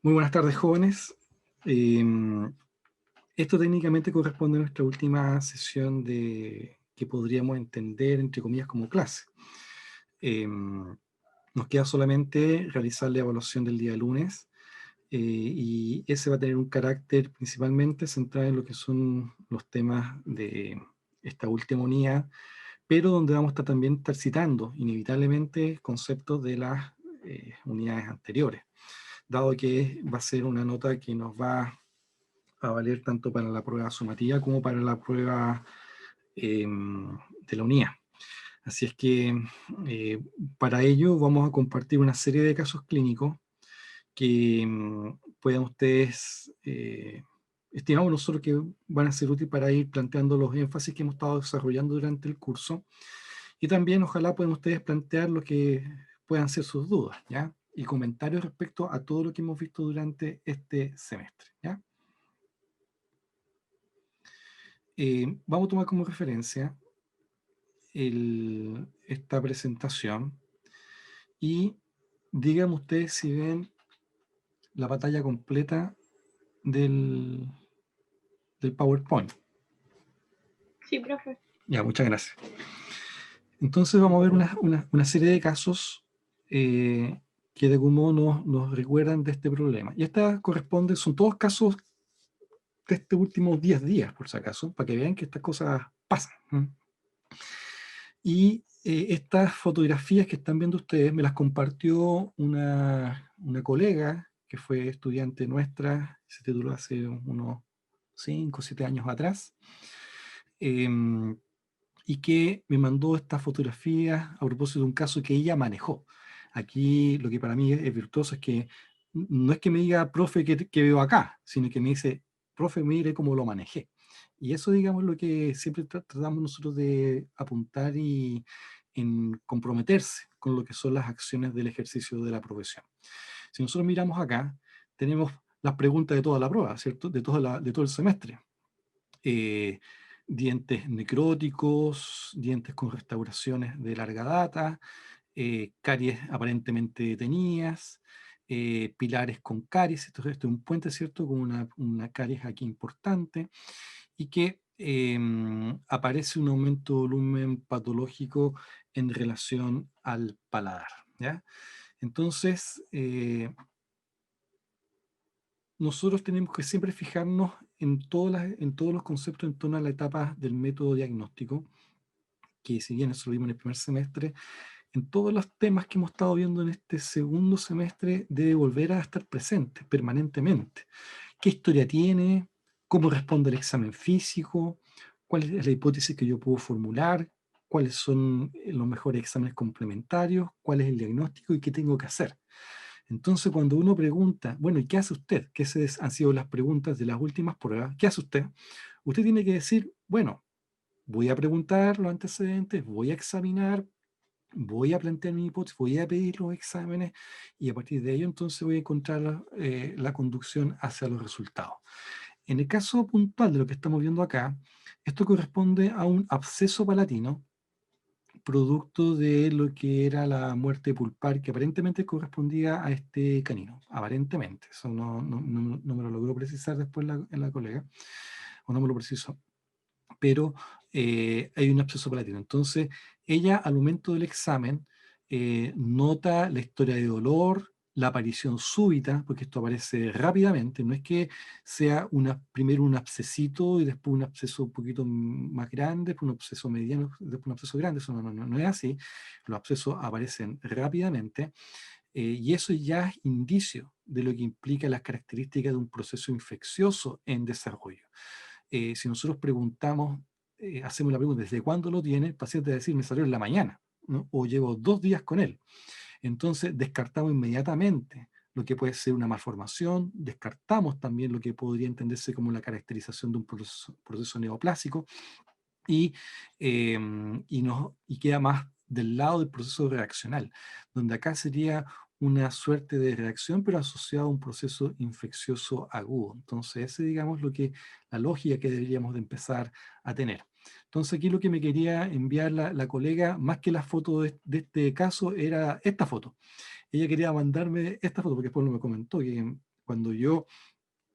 Muy buenas tardes, jóvenes. Em, Esto técnicamente corresponde a nuestra última sesión de que podríamos entender, entre comillas, como clase. Em, Nos queda solamente realizar la evaluación del día lunes, y ese va a tener un carácter principalmente centrado en lo que son los temas de esta última unidad, pero donde vamos a estar también citando inevitablemente conceptos de las unidades anteriores, dado que va a ser una nota que nos va a valer tanto para la prueba sumativa como para la prueba de la unidad. Así es que para ello vamos a compartir una serie de casos clínicos que puedan ustedes, estimamos nosotros que van a ser útiles para ir planteando los énfasis que hemos estado desarrollando durante el curso, y también ojalá puedan ustedes plantear lo que puedan ser sus dudas, ¿ya? Y comentarios respecto a todo lo que hemos visto durante este semestre, ¿ya? Vamos a tomar como referencia esta presentación y díganme ustedes si ven la pantalla completa del, del PowerPoint. Sí, profe. Ya, muchas gracias. Entonces vamos a ver una serie de casos que de algún modo nos recuerdan de este problema. Y estas corresponden, son todos casos de estos últimos 10 días, por si acaso, para que vean que estas cosas pasan. Y estas fotografías que están viendo ustedes me las compartió una colega que fue estudiante nuestra, se tituló hace unos 5 o 7 años atrás, em, y que me mandó estas fotografías a propósito de un caso que ella manejó. Aquí lo que para mí es virtuoso es que no es que me diga, profe, que veo acá, sino que me dice, profe, mire cómo lo manejé. Y eso, digamos, lo que siempre tratamos nosotros de apuntar y en comprometerse con lo que son las acciones del ejercicio de la profesión. Si nosotros miramos acá, tenemos las preguntas de toda la prueba, ¿cierto? De todo el semestre. Eh, Dientes necróticos, dientes con restauraciones de larga data, caries aparentemente detenidas, pilares con caries. Esto es un puente, ¿cierto? Con una caries aquí importante, y que aparece un aumento de volumen patológico en relación al paladar, ¿ya? Entonces, nosotros tenemos que siempre fijarnos en todos los conceptos en torno a la etapa del método diagnóstico, que si bien eso lo vimos en el primer semestre, en todos los temas que hemos estado viendo en este segundo semestre debe volver a estar presente permanentemente. ¿Qué historia tiene? ¿Cómo responde el examen físico? ¿Cuál es la hipótesis que yo puedo formular? ¿Cuáles son los mejores exámenes complementarios? ¿Cuál es el diagnóstico y qué tengo que hacer? Entonces, cuando uno pregunta, bueno, ¿y qué hace usted? Que esas han sido las preguntas de las últimas pruebas. ¿Qué hace usted? Usted tiene que decir, bueno, voy a preguntar los antecedentes, voy a examinar, voy a plantear mi hipótesis, voy a pedir los exámenes, y a partir de ello entonces voy a encontrar la conducción hacia los resultados. En el caso puntual de lo que estamos viendo acá, esto corresponde a un absceso palatino producto de lo que era la muerte pulpar que aparentemente correspondía a este canino. Aparentemente, eso no me lo logró precisar después la colega, o no me lo precisó, pero hay un absceso palatino. Entonces, ella al momento del examen nota la historia de dolor, la aparición súbita, porque esto aparece rápidamente, no es que sea primero un abscesito y después un absceso un poquito más grande, después un absceso mediano, después un absceso grande. Eso no es así. Los abscesos aparecen rápidamente, y eso ya es indicio de lo que implica las características de un proceso infeccioso en desarrollo. Si nosotros preguntamos, hacemos la pregunta, ¿desde cuándo lo tiene? El paciente va a decir, me salió en la mañana, ¿no? O llevo 2 días con él. Entonces descartamos inmediatamente lo que puede ser una malformación, descartamos también lo que podría entenderse como la caracterización de un proceso neoplásico, y, eh, y queda más del lado del proceso reaccional, donde acá sería una suerte de reacción, pero asociado a un proceso infeccioso agudo. Entonces, ese, digamos, la lógica que deberíamos de empezar a tener. Entonces, aquí lo que me quería enviar la colega, más que la foto de este caso, era esta foto. Ella quería mandarme esta foto, porque después me comentó que Cuando yo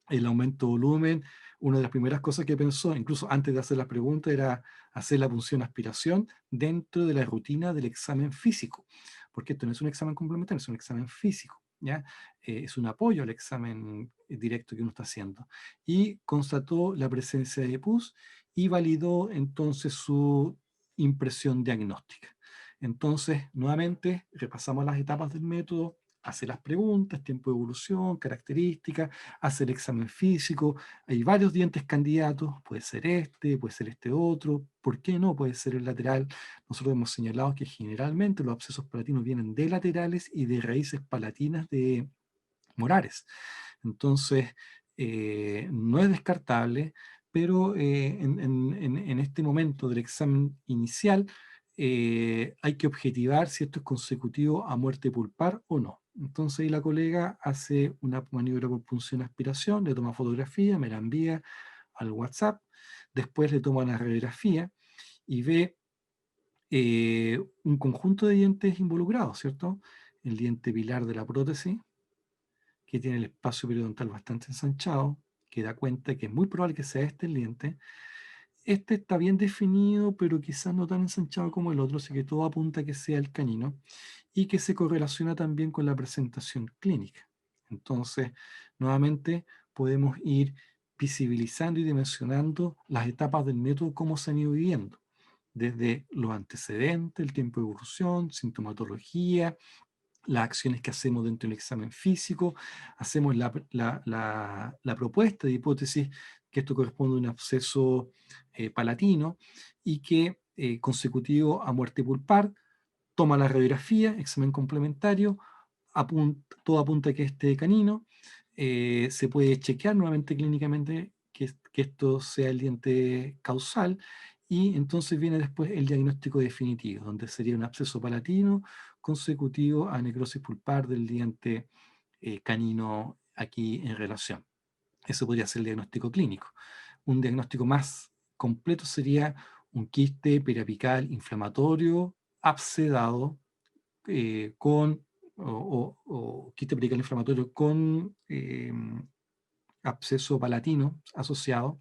el aumento de volumen, una de las primeras cosas que pensó, incluso antes de hacer la pregunta, era hacer la punción aspiración dentro de la rutina del examen físico, porque esto no es un examen complementario, es un examen físico, ¿ya? Es un apoyo al examen directo que uno está haciendo. Y constató la presencia de pus y validó entonces su impresión diagnóstica. Entonces, nuevamente, repasamos las etapas del método, hace las preguntas, tiempo de evolución, características, hace el examen físico, hay varios dientes candidatos, puede ser este otro, ¿por qué no? Puede ser el lateral. Nosotros hemos señalado que generalmente los abscesos palatinos vienen de laterales y de raíces palatinas de morares. Entonces, no es descartable, pero en este momento del examen inicial hay que objetivar si esto es consecutivo a muerte pulpar o no. Entonces ahí la colega hace una maniobra por punción aspiración, le toma fotografía, me la envía al WhatsApp, después le toma una radiografía y ve un conjunto de dientes involucrados, ¿cierto? El diente pilar de la prótesis, que tiene el espacio periodontal bastante ensanchado, que da cuenta que es muy probable que sea este el diente. Este está bien definido, pero quizás no tan ensanchado como el otro, así que todo apunta a que sea el canino y que se correlaciona también con la presentación clínica. Entonces, nuevamente podemos ir visibilizando y dimensionando las etapas del método, cómo se han ido viviendo, desde los antecedentes, el tiempo de evolución, sintomatología, las acciones que hacemos dentro del examen físico, hacemos la propuesta de hipótesis que esto corresponde a un absceso palatino y que consecutivo a muerte pulpar, toma la radiografía, examen complementario, todo apunta a que este canino, se puede chequear nuevamente clínicamente que esto sea el diente causal y entonces viene después el diagnóstico definitivo, donde sería un absceso palatino consecutivo a necrosis pulpar del diente canino aquí en relación. Eso podría ser el diagnóstico clínico. Un diagnóstico más completo sería un quiste periapical inflamatorio abscedado con o quiste periapical inflamatorio con absceso palatino asociado,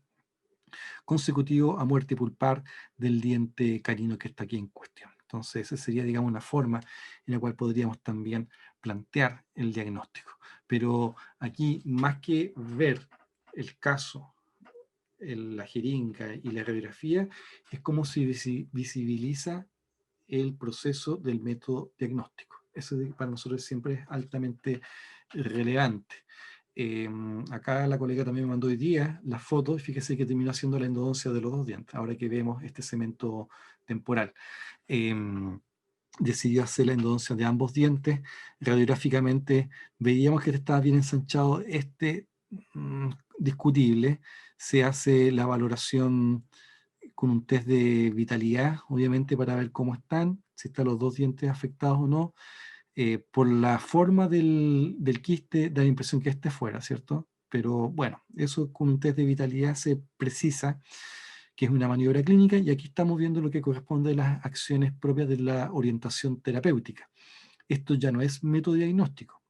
consecutivo a muerte pulpar del diente canino que está aquí en cuestión. Entonces, esa sería, digamos, una forma en la cual podríamos también plantear el diagnóstico. Pero aquí, más que ver el caso, la jeringa y la radiografía, es como se visibiliza el proceso del método diagnóstico. Eso para nosotros siempre es altamente relevante. Eh, Acá la colega también me mandó hoy día las fotos, fíjese que terminó haciendo la endodoncia de los dos dientes, ahora que vemos este cemento temporal. Eh, Decidió hacer la endodoncia de ambos dientes, radiográficamente veíamos que estaba bien ensanchado, mm, discutible, se hace la valoración con un test de vitalidad, obviamente para ver cómo están, si están los dos dientes afectados o no. Por la forma del quiste da la impresión que esté fuera, ¿cierto? Pero bueno, eso con un test de vitalidad se precisa que es una maniobra clínica y aquí estamos viendo lo que corresponde a las acciones propias de la orientación terapéutica. Esto ya no es método diagnóstico,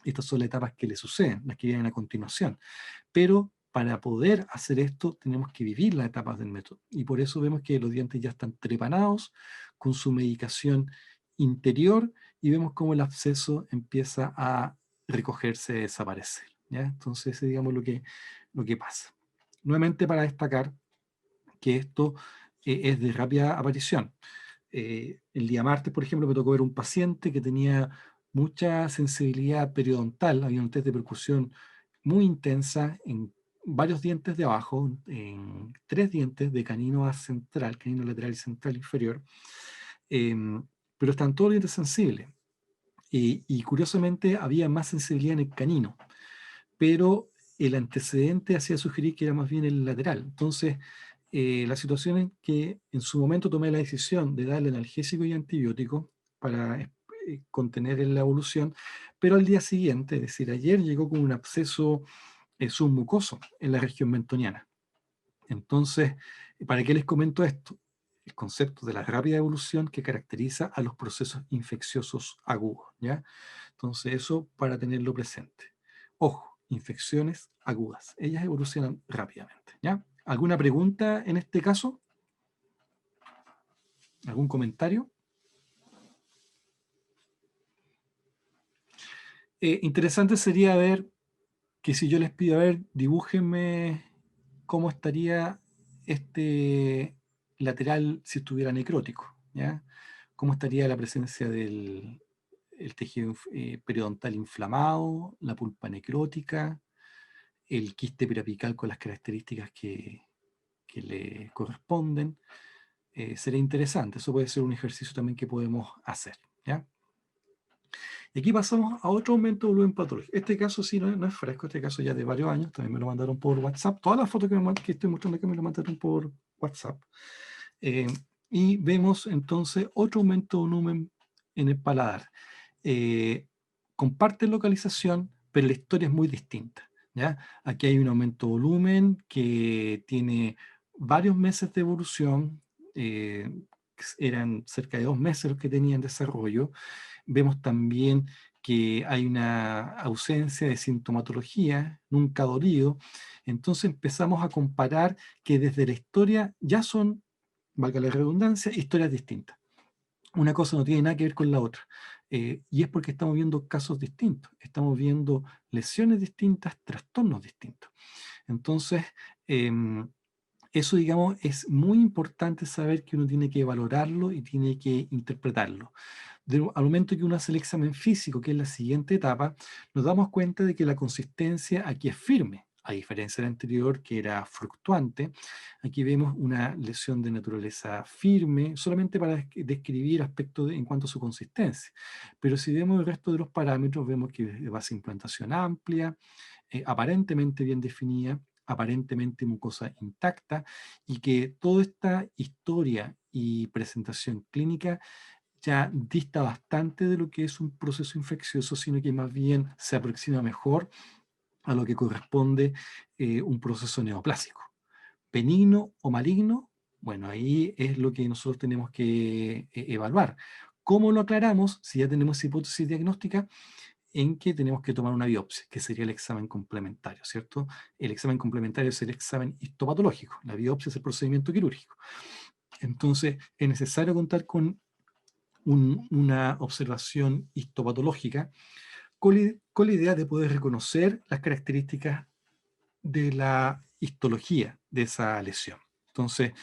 estas son las etapas que le suceden, las que vienen a continuación. Pero para poder hacer esto tenemos que vivir las etapas del método. Y por eso vemos que los dientes ya están trepanados con su medicación interior y vemos cómo el absceso empieza a recogerse, desaparecer. ¿Ya? Entonces, digamos lo que pasa. Nuevamente para destacar que esto es de rápida aparición. El día martes, por ejemplo, me tocó ver un paciente que tenía mucha sensibilidad periodontal, había un test de percusión muy intensa en varios dientes de abajo, en tres dientes de canino a central, canino lateral y central inferior, em, pero están todos los dientes sensibles. Y curiosamente había más sensibilidad en el canino, pero el antecedente hacía sugerir que era más bien el lateral. Entonces, la situación es que en su momento tomé la decisión de darle analgésico y antibiótico para contener la evolución, pero al día siguiente, es decir, ayer llegó con un absceso submucoso en la región mentoniana. Entonces, ¿para qué les comento esto? El concepto de la rápida evolución que caracteriza a los procesos infecciosos agudos, ¿ya? Entonces, eso para tenerlo presente. Ojo, infecciones agudas. Ellas evolucionan rápidamente, ¿ya? ¿Alguna pregunta en este caso? ¿Algún comentario? Interesante sería ver que si yo les pido, a ver, dibújenme cómo estaría este lateral si estuviera necrótico, ¿ya? ¿Cómo estaría la presencia del el tejido periodontal inflamado, la pulpa necrótica, el quiste periapical con las características que le corresponden? Sería interesante, eso puede ser un ejercicio también que podemos hacer, ¿ya? Y aquí pasamos a otro aumento de volumen patológico. Este caso sí no es fresco, este caso ya de varios años, también me lo mandaron por WhatsApp. Todas las fotos que estoy mostrando aquí me lo mandaron por WhatsApp. Eh, y vemos entonces otro aumento de volumen en el paladar. Comparte localización, pero la historia es muy distinta, ¿ya? Aquí hay un aumento de volumen que tiene varios meses de evolución, eran cerca de 2 meses los que tenían desarrollo. Vemos también que hay una ausencia de sintomatología, nunca dolido. Entonces empezamos a comparar que desde la historia ya son, valga la redundancia, historias distintas. Una cosa no tiene nada que ver con la otra. Y es porque estamos viendo casos distintos, estamos viendo lesiones distintas, trastornos distintos. Entonces, eso, digamos, es muy importante saber que uno tiene que valorarlo y tiene que interpretarlo. Al momento que uno hace el examen físico, que es la siguiente etapa, nos damos cuenta de que la consistencia aquí es firme, a diferencia del anterior que era fluctuante. Aquí vemos una lesión de naturaleza firme, solamente para describir aspectos en cuanto a su consistencia. Pero si vemos el resto de los parámetros, vemos que es de base de implantación amplia, aparentemente bien definida, aparentemente mucosa intacta, y que toda esta historia y presentación clínica ya dista bastante de lo que es un proceso infeccioso, sino que más bien se aproxima mejor a lo que corresponde un proceso neoplásico. Benigno o maligno, bueno, ahí es lo que nosotros tenemos que evaluar. ¿Cómo lo aclaramos si ya tenemos hipótesis diagnóstica? En que tenemos que tomar una biopsia, que sería el examen complementario, ¿cierto? El examen complementario es el examen histopatológico, la biopsia es el procedimiento quirúrgico. Entonces, es necesario contar con una observación histopatológica con la idea de poder reconocer las características de la histología de esa lesión. Entonces,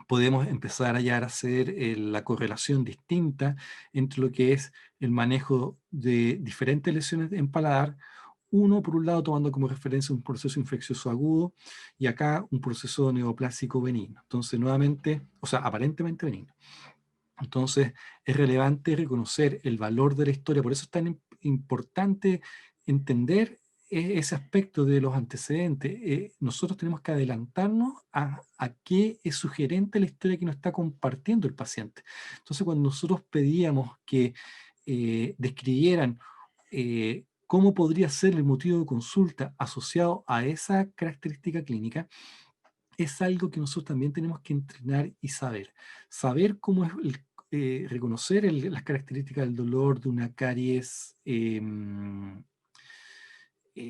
podemos empezar a hacer la correlación distinta entre lo que es el manejo de diferentes lesiones en paladar. Uno, por un lado, tomando como referencia un proceso infeccioso agudo y acá un proceso neoplásico benigno. Entonces, nuevamente, o sea, aparentemente benigno. Entonces, es relevante reconocer el valor de la historia, por eso es tan importante entender ese aspecto de los antecedentes. Nosotros tenemos que adelantarnos a qué es sugerente la historia que nos está compartiendo el paciente. Entonces, cuando nosotros pedíamos que describieran cómo podría ser el motivo de consulta asociado a esa característica clínica, es algo que nosotros también tenemos que entrenar y saber. Saber cómo es reconocer las características del dolor de una caries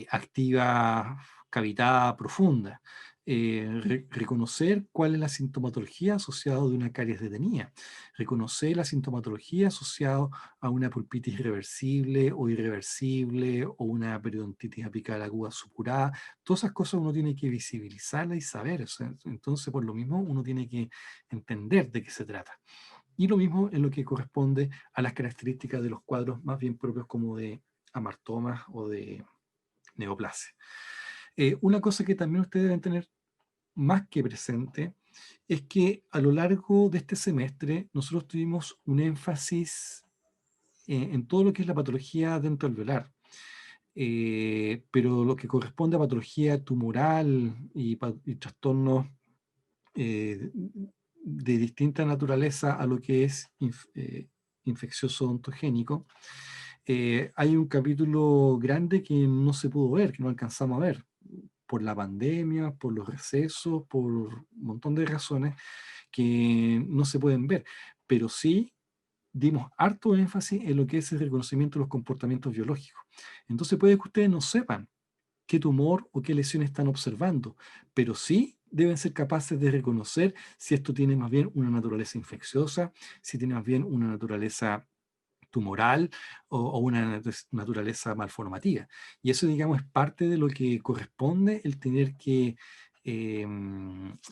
activa, cavitada, profunda. Reconocer cuál es la sintomatología asociada de una caries detenida. Reconocer la sintomatología asociada a una pulpitis irreversible o irreversible o una periodontitis apical aguda supurada. Todas esas cosas uno tiene que visibilizarlas y saber. O sea, entonces, por lo mismo, uno tiene que entender de qué se trata. Y lo mismo en lo que corresponde a las características de los cuadros más bien propios como de amartomas o de neoplasia. Una cosa que también ustedes deben tener más que presente es que a lo largo de este semestre nosotros tuvimos un énfasis en todo lo que es la patología dentro alveolar. Pero lo que corresponde a patología tumoral y trastornos de distinta naturaleza a lo que es infeccioso ontogénico, hay un capítulo grande que no se pudo ver, que no alcanzamos a ver, por la pandemia, por los recesos, por un montón de razones que no se pueden ver, pero sí dimos harto énfasis en lo que es el reconocimiento de los comportamientos biológicos. Entonces puede que ustedes no sepan qué tumor o qué lesión están observando, pero sí deben ser capaces de reconocer si esto tiene más bien una naturaleza infecciosa, si tiene más bien una naturaleza tumoral o una naturaleza malformativa. Y eso, digamos, es parte de lo que corresponde el tener que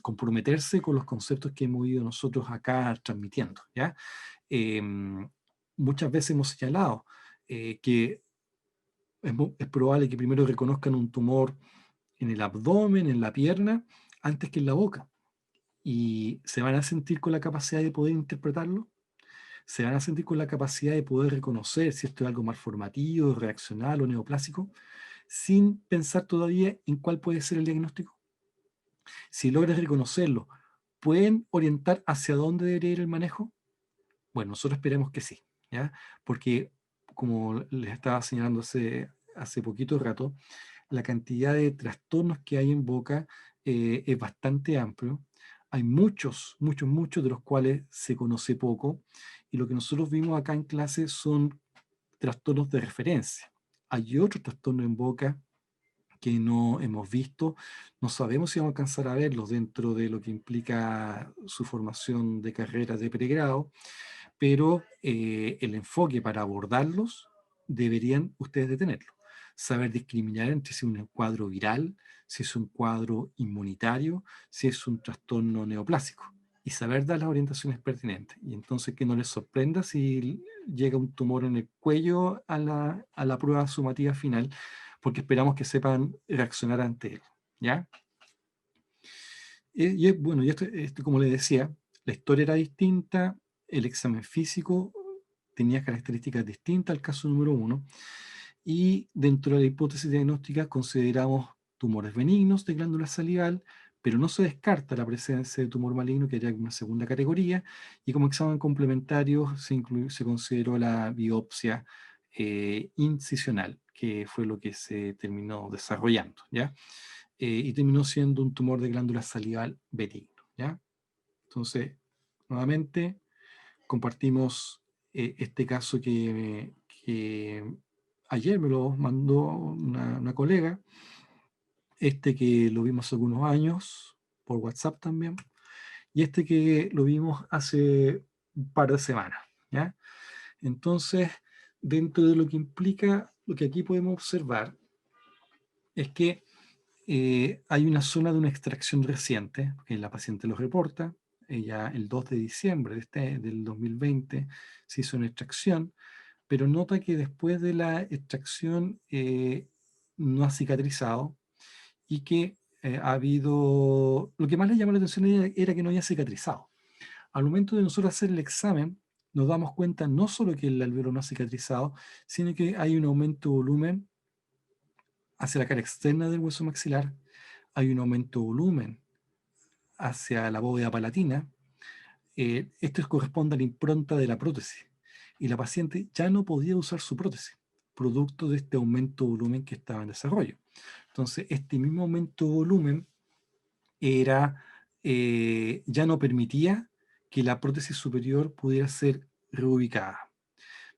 comprometerse con los conceptos que hemos ido nosotros acá transmitiendo, ¿ya? Muchas veces hemos señalado que es probable que primero reconozcan un tumor en el abdomen, en la pierna, antes que en la boca. Y se van a sentir con la capacidad de poder interpretarlo, se van a sentir con la capacidad de poder reconocer si esto es algo malformativo, reaccional o neoplásico, sin pensar todavía en cuál puede ser el diagnóstico. Si logras reconocerlo, ¿pueden orientar hacia dónde debería ir el manejo? Bueno, nosotros esperemos que sí, ¿ya? Porque, como les estaba señalando hace poquito rato, la cantidad de trastornos que hay en boca es bastante amplio. Hay muchos, muchos, muchos de los cuales se conoce poco, y lo que nosotros vimos acá en clase son trastornos de referencia. Hay otros trastornos en boca que no hemos visto, no sabemos si vamos a alcanzar a verlos dentro de lo que implica su formación de carrera de pregrado, pero el enfoque para abordarlos deberían ustedes de tenerlo. Saber discriminar entre si es un cuadro viral, si es un cuadro inmunitario, si es un trastorno neoplásico, y saber dar las orientaciones pertinentes. Y entonces que no les sorprenda si llega un tumor en el cuello a la prueba sumativa final, porque esperamos que sepan reaccionar ante él. ¿Ya? Bueno, y esto, como les decía, la historia era distinta, el examen físico tenía características distintas al caso número uno, y dentro de la hipótesis diagnóstica consideramos tumores benignos de glándula salival, pero no se descarta la presencia de tumor maligno, que haría una segunda categoría, y como examen complementario se consideró la biopsia incisional, que fue lo que se terminó desarrollando, ¿ya? Y terminó siendo un tumor de glándula salival benigno, ¿ya? Entonces, nuevamente, compartimos este caso que ayer me lo mandó una colega, este que lo vimos hace algunos años, por WhatsApp también, y este que lo vimos hace un par de semanas, ¿ya? Entonces, dentro de lo que implica, lo que aquí podemos observar es que hay una zona de una extracción reciente, que la paciente lo reporta. Ella el 2 de diciembre del 2020 se hizo una extracción, pero nota que después de la extracción no ha cicatrizado, y que ha habido, lo que más le llamó la atención a ella era que no había cicatrizado. Al momento de nosotros hacer el examen, nos damos cuenta no solo que el alveolo no ha cicatrizado, sino que hay un aumento de volumen hacia la cara externa del hueso maxilar, hay un aumento de volumen hacia la bóveda palatina. Esto corresponde a la impronta de la prótesis, y la paciente ya no podía usar su prótesis, producto de este aumento de volumen que estaba en desarrollo. Entonces, este mismo aumento de volumen ya no permitía que la prótesis superior pudiera ser reubicada.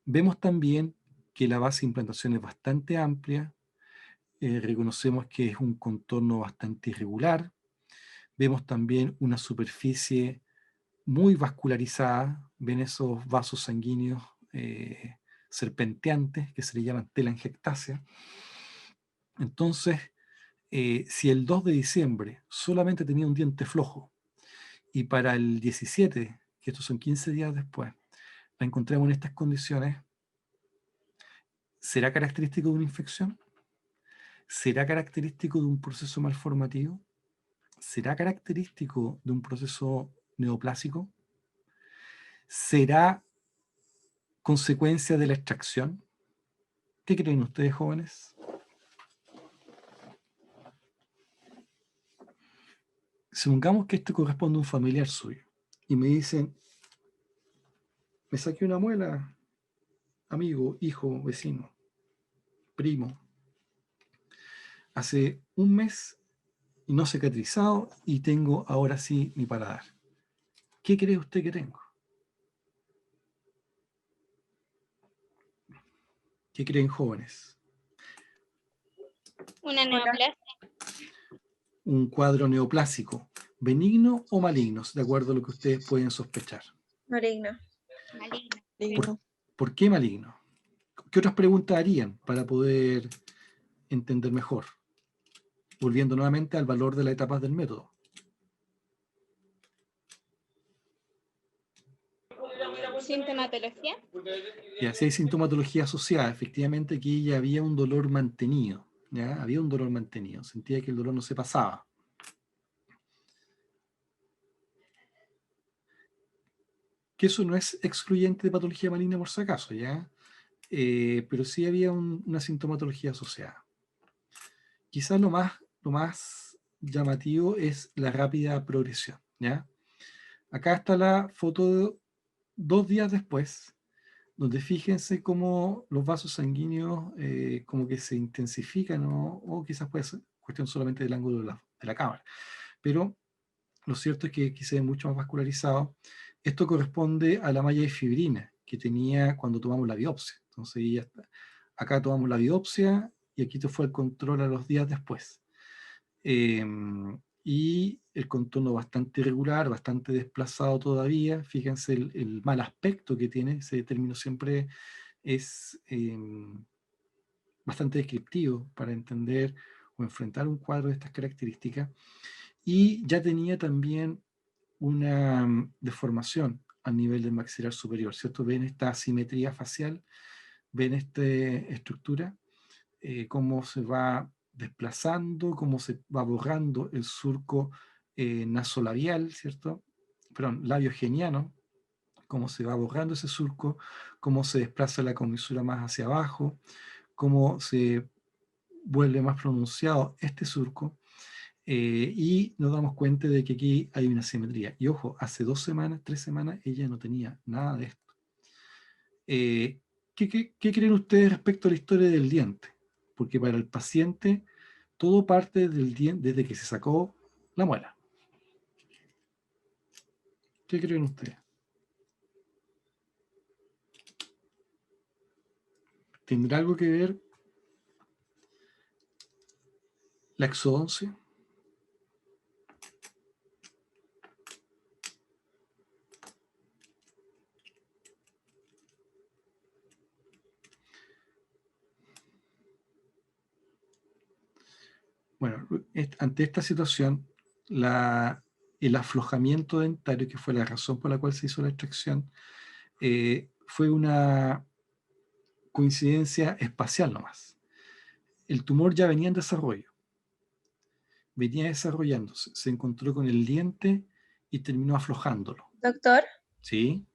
Vemos también que la base de implantación es bastante amplia, reconocemos que es un contorno bastante irregular, vemos también una superficie muy vascularizada, ven esos vasos sanguíneos serpenteantes que se le llaman telangiectasia. Entonces, si el 2 de diciembre solamente tenía un diente flojo, y para el 17, que estos son 15 días después, la encontramos en estas condiciones, ¿será característico de una infección? ¿Será característico de un proceso malformativo? ¿Será característico de un proceso neoplásico? ¿Será consecuencia de la extracción? ¿Qué creen ustedes, jóvenes? Supongamos que esto corresponde a un familiar suyo y me dicen, me saqué una muela, amigo, hijo, vecino, primo, hace un mes y no cicatrizado, y tengo ahora sí mi paladar. ¿Qué cree usted que tengo? ¿Qué creen, jóvenes? Una neoplasia. Un cuadro neoplásico, ¿benigno o maligno? De acuerdo a lo que ustedes pueden sospechar. Maligno. ¿Por qué maligno? ¿Qué otras preguntas harían para poder entender mejor? Volviendo nuevamente al valor de las etapas del método. Sintomatología. Y así hay sintomatología asociada. Efectivamente, aquí ya había un dolor mantenido. ¿Ya? Había un dolor mantenido. Sentía que el dolor no se pasaba. Que eso no es excluyente de patología maligna por si acaso, ¿ya? Pero sí había una sintomatología asociada. Quizás lo más llamativo es la rápida progresión, ¿ya? Acá está la foto de 2 días después, donde fíjense cómo los vasos sanguíneos como que se intensifican, o quizás puede ser cuestión solamente del ángulo de la cámara. Pero lo cierto es que aquí se ve mucho más vascularizado. Esto corresponde a la malla de fibrina que tenía cuando tomamos la biopsia. Entonces, ya está. Acá tomamos la biopsia y aquí fue el control a los días después. Y el contorno bastante irregular, bastante desplazado todavía. Fíjense el mal aspecto que tiene, ese término siempre es bastante descriptivo para entender o enfrentar un cuadro de estas características. Y ya tenía también una deformación a nivel del maxilar superior, ¿cierto? Ven esta asimetría facial, ven esta estructura, cómo se va desplazando, cómo se va borrando el surco nasolabial, ¿cierto? Perdón, labiogeniano, cómo se va borrando ese surco, cómo se desplaza la comisura más hacia abajo, cómo se vuelve más pronunciado este surco, y nos damos cuenta de que aquí hay una simetría. Y ojo, hace 2 semanas, 3 semanas, ella no tenía nada de esto. ¿Qué creen ustedes respecto a la historia del diente? Porque para el paciente todo parte del diente desde que se sacó la muela. ¿Qué creen ustedes? ¿Tendrá algo que ver la exodoncia? Bueno, ante esta situación, el aflojamiento dentario, que fue la razón por la cual se hizo la extracción, fue una coincidencia espacial nomás. El tumor ya venía en desarrollo, venía desarrollándose, se encontró con el diente y terminó aflojándolo. Doctor, ¿Sí?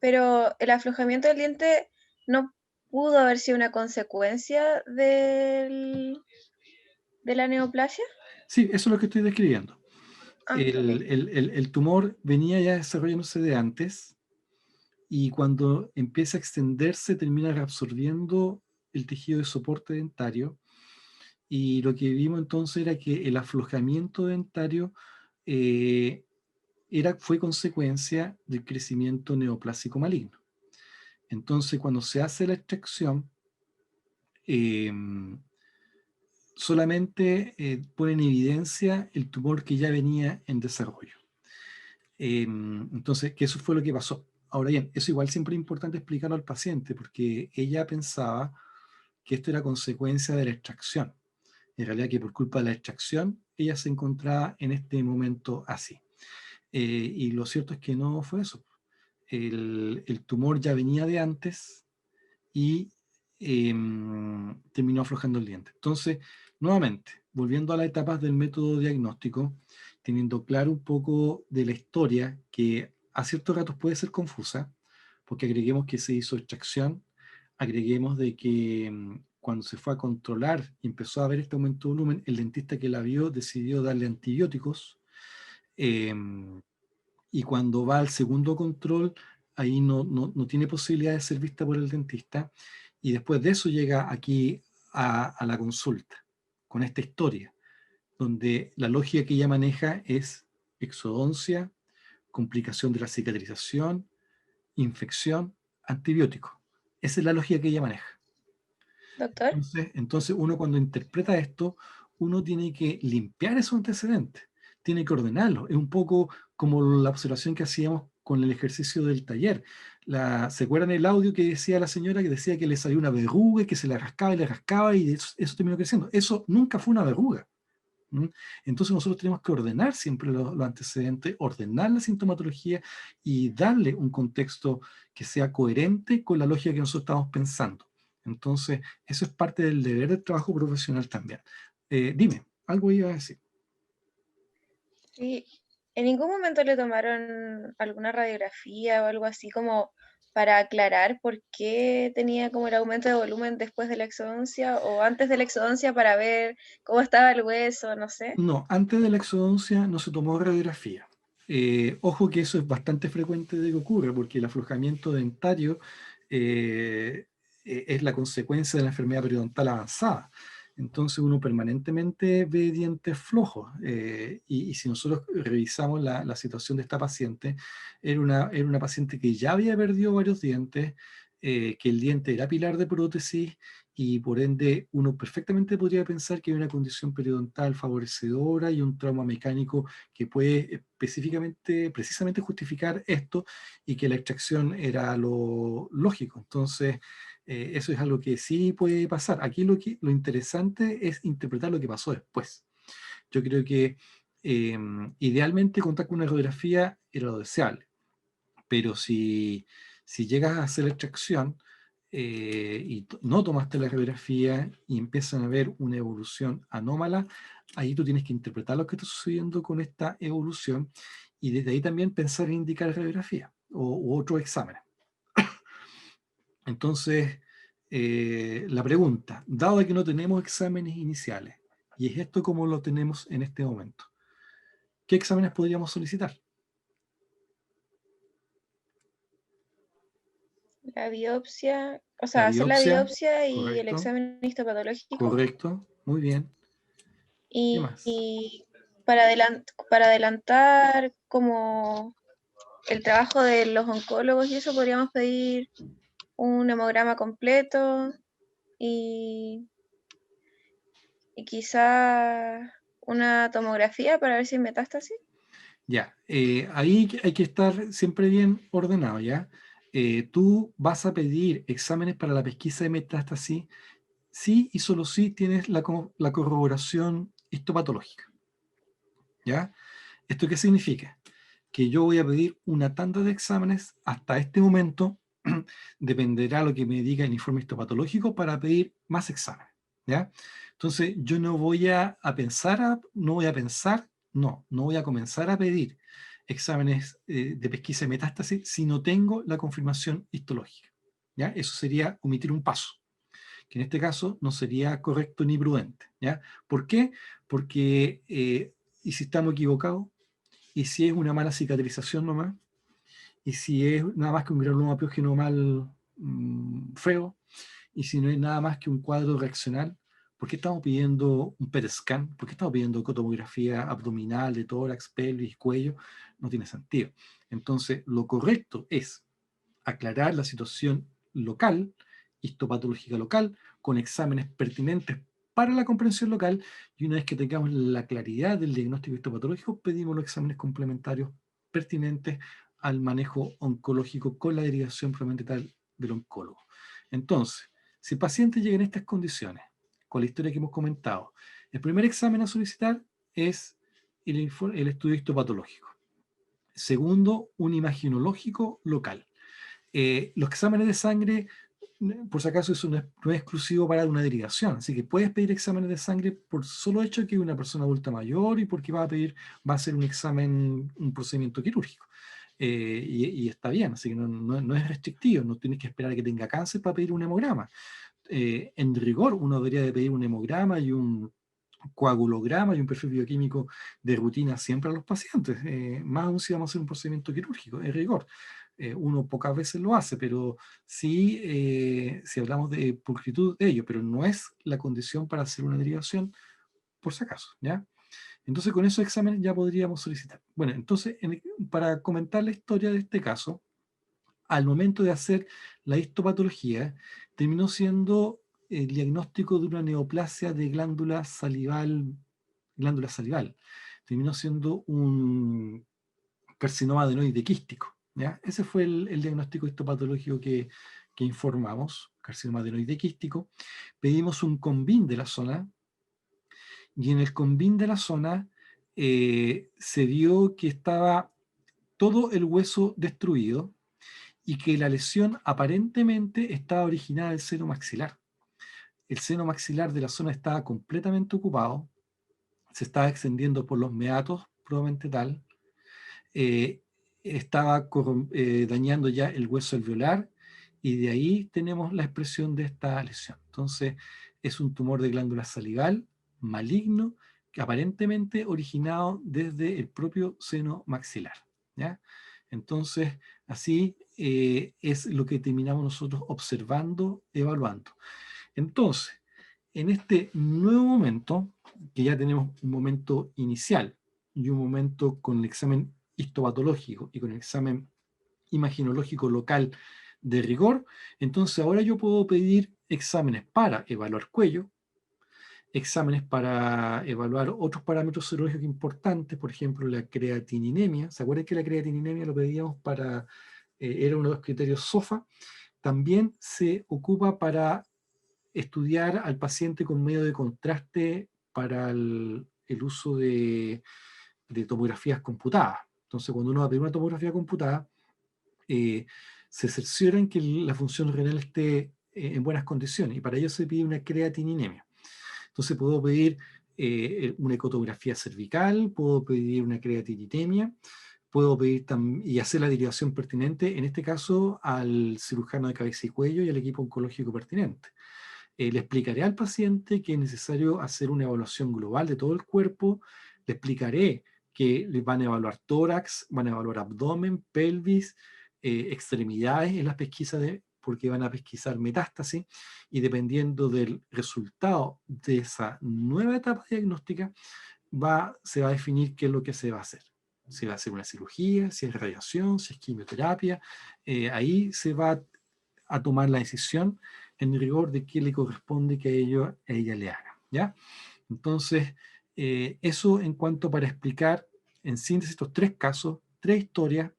pero el aflojamiento del diente no pudo haber sido una consecuencia de la neoplasia. Sí, eso es lo que estoy describiendo. Ah, ok. El tumor venía ya desarrollándose de antes y cuando empieza a extenderse termina reabsorbiendo el tejido de soporte dentario, y lo que vimos entonces era que el aflojamiento dentario eh, fue consecuencia del crecimiento neoplásico maligno. Entonces, cuando se hace la extracción, eh, solamente pone en evidencia el tumor que ya venía en desarrollo. Entonces, que eso fue lo que pasó. Ahora bien, eso igual siempre es importante explicarlo al paciente, porque ella pensaba que esto era consecuencia de la extracción. En realidad que por culpa de la extracción, ella se encontraba en este momento así. Y lo cierto es que no fue eso. El tumor ya venía de antes y terminó aflojando el diente. Entonces, nuevamente, volviendo a las etapas del método diagnóstico, teniendo claro un poco de la historia, que a ciertos ratos puede ser confusa, porque agreguemos que se hizo extracción, agreguemos de que cuando se fue a controlar y empezó a ver este aumento de volumen, el dentista que la vio decidió darle antibióticos, eh, y cuando va al segundo control, ahí no tiene posibilidad de ser vista por el dentista, y después de eso llega aquí a la consulta, con esta historia, donde la lógica que ella maneja es exodoncia, complicación de la cicatrización, infección, antibiótico. Esa es la lógica que ella maneja. Doctor, Entonces uno cuando interpreta esto, uno tiene que limpiar esos antecedentes, tiene que ordenarlos. Es un poco como la observación que hacíamos con el ejercicio del taller. ¿Se acuerdan el audio que decía la señora que decía que le salió una verruga, y que se la rascaba y le rascaba y eso terminó creciendo? Eso nunca fue una verruga. ¿Mm? Entonces nosotros tenemos que ordenar siempre los antecedentes, ordenar la sintomatología y darle un contexto que sea coherente con la lógica que nosotros estamos pensando. Entonces, eso es parte del deber del trabajo profesional también. Dime, algo iba a decir. sí, ¿en ningún momento le tomaron alguna radiografía o algo así como para aclarar por qué tenía como el aumento de volumen después de la exodoncia o antes de la exodoncia para ver cómo estaba el hueso, no sé? No, antes de la exodoncia no se tomó radiografía. Ojo que eso es bastante frecuente de que ocurre, porque el aflojamiento dentario es la consecuencia de la enfermedad periodontal avanzada. Entonces uno permanentemente ve dientes flojos. Y si nosotros revisamos la situación de esta paciente, era una paciente que ya había perdido varios dientes, que el diente era pilar de prótesis, y por ende uno perfectamente podría pensar que hay una condición periodontal favorecedora y un trauma mecánico que puede específicamente, precisamente justificar esto, y que la extracción era lo lógico. Entonces, eso es algo que sí puede pasar. Aquí lo interesante es interpretar lo que pasó después. Yo creo que idealmente contar con una radiografía era lo deseable, pero si llegas a hacer la extracción y no tomaste la radiografía y empiezan a ver una evolución anómala, ahí tú tienes que interpretar lo que está sucediendo con esta evolución, y desde ahí también pensar en indicar radiografía u otros exámenes. Entonces, la pregunta, dado que no tenemos exámenes iniciales, y es esto como lo tenemos en este momento, ¿qué exámenes podríamos solicitar? La biopsia, o La sea, hacer la biopsia, biopsia y el correcto, examen histopatológico. correcto, muy bien. ¿Qué más? Y para adelantar como el trabajo de los oncólogos y eso, podríamos pedir un hemograma completo y, y quizá una tomografía para ver si hay metástasis. Ya, ahí hay que estar siempre bien ordenado, ¿ya? Tú vas a pedir exámenes para la pesquisa de metástasis, sí y solo si tienes la corroboración histopatológica, ¿ya? ¿Esto qué significa? Que yo voy a pedir una tanda de exámenes hasta este momento, dependerá lo que me diga el informe histopatológico para pedir más exámenes, ¿ya? Entonces, yo no voy a pensar, no voy a comenzar a pedir exámenes de pesquisa de metástasis si no tengo la confirmación histológica, ¿ya? Eso sería omitir un paso, que en este caso no sería correcto ni prudente, ¿ya? ¿Por qué? Porque, ¿y si estamos equivocados? ¿Y si es una mala cicatrización nomás? ¿Y si es nada más que un granuloma piógeno mal feo? ¿Y si no es nada más que un cuadro reaccional? ¿Por qué estamos pidiendo un PET scan? ¿Por qué estamos pidiendo tomografía abdominal de tórax, pelvis, cuello? No tiene sentido. Entonces, lo correcto es aclarar la situación local, histopatológica local, con exámenes pertinentes para la comprensión local, y una vez que tengamos la claridad del diagnóstico histopatológico, pedimos los exámenes complementarios pertinentes al manejo oncológico con la derivación probablemente tal del oncólogo. Entonces, si el paciente llega en estas condiciones, con la historia que hemos comentado, el primer examen a solicitar es el estudio histopatológico. Segundo, un imaginológico local. Los exámenes de sangre, por si acaso, eso no es exclusivo para una derivación, así que puedes pedir exámenes de sangre por solo hecho que es una persona adulta mayor y porque va a hacer un examen, un procedimiento quirúrgico. Y está bien, así que no es restrictivo, no tienes que esperar a que tenga cáncer para pedir un hemograma. En rigor, uno debería de pedir un hemograma y un coagulograma y un perfil bioquímico de rutina siempre a los pacientes, más aún si vamos a hacer un procedimiento quirúrgico, en rigor. Uno pocas veces lo hace, pero sí, si hablamos de pulcritud de ello, pero no es la condición para hacer una derivación, por si acaso, ¿ya? Entonces, con esos exámenes ya podríamos solicitar. Bueno, entonces, para comentar la historia de este caso, al momento de hacer la histopatología, terminó siendo el diagnóstico de una neoplasia de glándula salival, terminó siendo un carcinoma adenoide quístico, ¿ya? Ese fue el diagnóstico histopatológico que informamos, carcinoma adenoide quístico. Pedimos un CONVIN de la zona, y en el CONVIN de la zona se vio que estaba todo el hueso destruido y que la lesión aparentemente estaba originada del seno maxilar. El seno maxilar de la zona estaba completamente ocupado, se estaba extendiendo por los meatos, probablemente tal, eh, estaba dañando ya el hueso alveolar, y de ahí tenemos la expresión de esta lesión. Entonces, es un tumor de glándula salival maligno, que aparentemente originado desde el propio seno maxilar, ¿ya? Entonces, así es lo que terminamos nosotros observando, evaluando. Entonces, en este nuevo momento, que ya tenemos un momento inicial y un momento con el examen histopatológico y con el examen imaginológico local de rigor, entonces ahora yo puedo pedir exámenes para evaluar cuello, exámenes para evaluar otros parámetros serológicos importantes, por ejemplo la creatininemia. ¿Se acuerdan que la creatininemia lo pedíamos para, era uno de los criterios SOFA? También se ocupa para estudiar al paciente con medio de contraste para el uso de tomografías computadas. Entonces, cuando uno va a pedir una tomografía computada, se cercioran que la función renal esté en buenas condiciones, y para ello se pide una creatininemia. Entonces, puedo pedir una ecografía cervical, puedo pedir una creatininemia, puedo pedir y hacer la derivación pertinente, en este caso, al cirujano de cabeza y cuello y al equipo oncológico pertinente. Le explicaré al paciente que es necesario hacer una evaluación global de todo el cuerpo, le explicaré que les van a evaluar tórax, van a evaluar abdomen, pelvis, extremidades en las pesquisas, porque van a pesquisar metástasis, y dependiendo del resultado de esa nueva etapa diagnóstica, se va a definir qué es lo que se va a hacer. Si va a hacer una cirugía, si es radiación, si es quimioterapia, ahí se va a tomar la decisión en rigor de qué le corresponde que a ella le haga, ¿ya? Entonces, eso en cuanto para explicar en síntesis estos tres casos, tres historias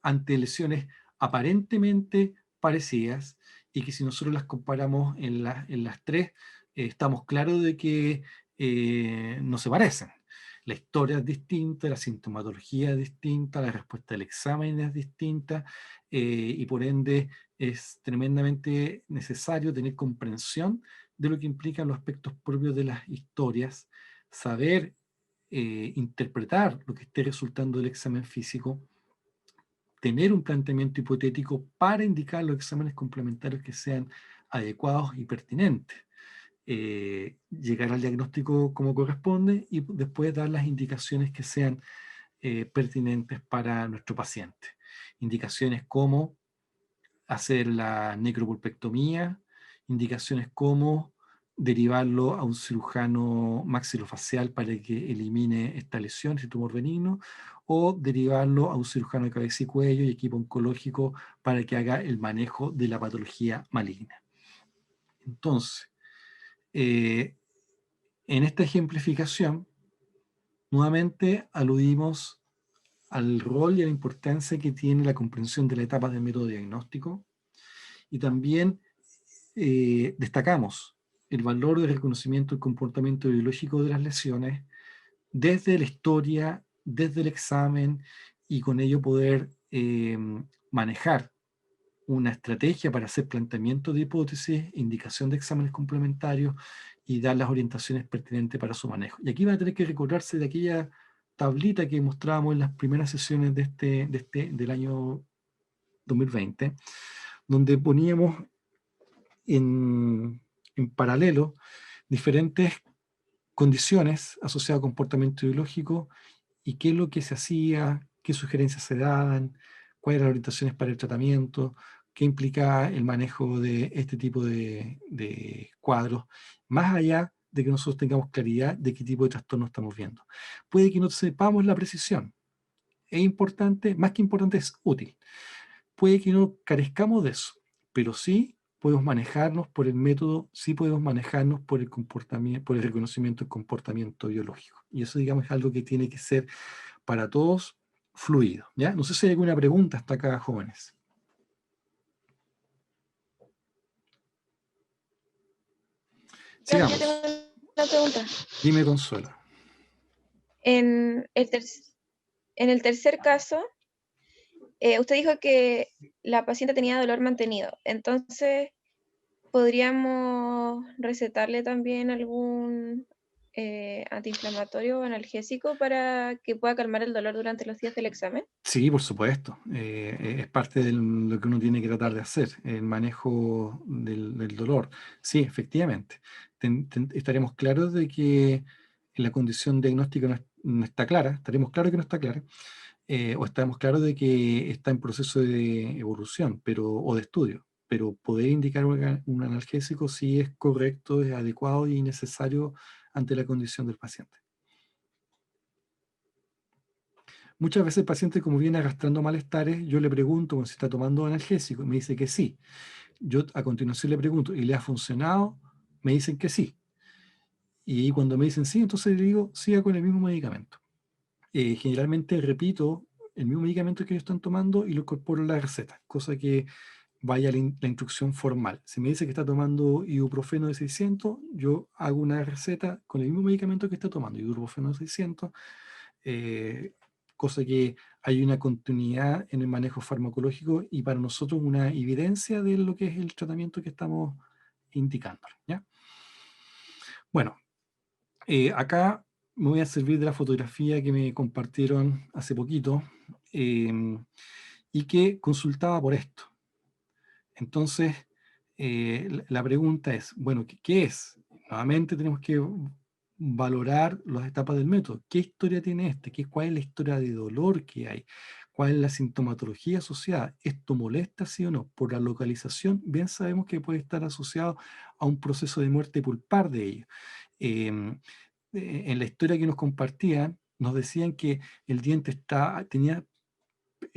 ante lesiones aparentemente parecidas, y que si nosotros las comparamos en las tres, estamos claros de que no se parecen. La historia es distinta, la sintomatología es distinta, la respuesta del examen es distinta, y por ende es tremendamente necesario tener comprensión de lo que implican los aspectos propios de las historias, saber interpretar lo que esté resultando del examen físico, tener un planteamiento hipotético para indicar los exámenes complementarios que sean adecuados y pertinentes, llegar al diagnóstico como corresponde, y después dar las indicaciones que sean pertinentes para nuestro paciente. Indicaciones como hacer la necropulpectomía, indicaciones como derivarlo a un cirujano maxilofacial para que elimine esta lesión, este tumor benigno, o derivarlo a un cirujano de cabeza y cuello y equipo oncológico para que haga el manejo de la patología maligna. Entonces, en esta ejemplificación, nuevamente aludimos al rol y a la importancia que tiene la comprensión de la etapa del método diagnóstico, y también destacamos el valor del reconocimiento del comportamiento biológico de las lesiones desde la historia, desde el examen, y con ello poder manejar una estrategia para hacer planteamiento de hipótesis, indicación de exámenes complementarios y dar las orientaciones pertinentes para su manejo. Y aquí van a tener que recordarse de aquella tablita que mostrábamos en las primeras sesiones del año 2020, donde poníamos en paralelo diferentes condiciones asociadas a comportamiento biológico y qué es lo que se hacía, qué sugerencias se daban, cuáles eran las orientaciones para el tratamiento, qué implicaba el manejo de este tipo de cuadros, más allá de que nosotros tengamos claridad de qué tipo de trastorno estamos viendo. Puede que no sepamos la precisión, es importante, más que importante es útil. Puede que no carezcamos de eso, pero sí podemos manejarnos por el método, sí podemos manejarnos por el comportamiento, por el reconocimiento del comportamiento biológico. Y eso, digamos, es algo que tiene que ser para todos fluido, ¿ya? No sé si hay alguna pregunta hasta acá, jóvenes. Profe, yo Sigamos. tengo una pregunta. Dime, Consuelo. En el tercer caso, usted dijo que la paciente tenía dolor mantenido. Entonces, ¿podríamos recetarle también algún antiinflamatorio o analgésico para que pueda calmar el dolor durante los días del examen? Sí, por supuesto. Es parte de lo que uno tiene que tratar de hacer, el manejo del dolor. Sí, efectivamente. Estaremos claros de que la condición diagnóstica no está clara, estaremos claros que no está clara, o estamos claros de que está en proceso de evolución o de estudio. Pero poder indicar un analgésico sí es correcto, es adecuado y necesario ante la condición del paciente. Muchas veces el paciente, como viene arrastrando malestares, yo le pregunto si está tomando analgésico y me dice que sí. Yo a continuación le pregunto, ¿y le ha funcionado? Me dicen que sí. Y cuando me dicen sí, entonces le digo, siga con el mismo medicamento. Generalmente repito el mismo medicamento que ellos están tomando y lo incorporo en la receta, cosa que vaya la instrucción formal. Si me dice que está tomando ibuprofeno de 600, yo hago una receta con el mismo medicamento que está tomando, ibuprofeno de 600, eh, cosa que hay una continuidad en el manejo farmacológico y para nosotros una evidencia de lo que es el tratamiento que estamos indicando, ¿ya? Bueno, acá me voy a servir de la fotografía que me compartieron hace poquito y que consultaba por esto. Entonces, la pregunta es, bueno, ¿qué es? Nuevamente tenemos que valorar las etapas del método. ¿Qué historia tiene este? ¿Cuál es la historia de dolor que hay? ¿Cuál es la sintomatología asociada? ¿Esto molesta, sí o no? Por la localización, bien sabemos que puede estar asociado a un proceso de muerte pulpar de ellos. En la historia que nos compartían, nos decían que el diente tenía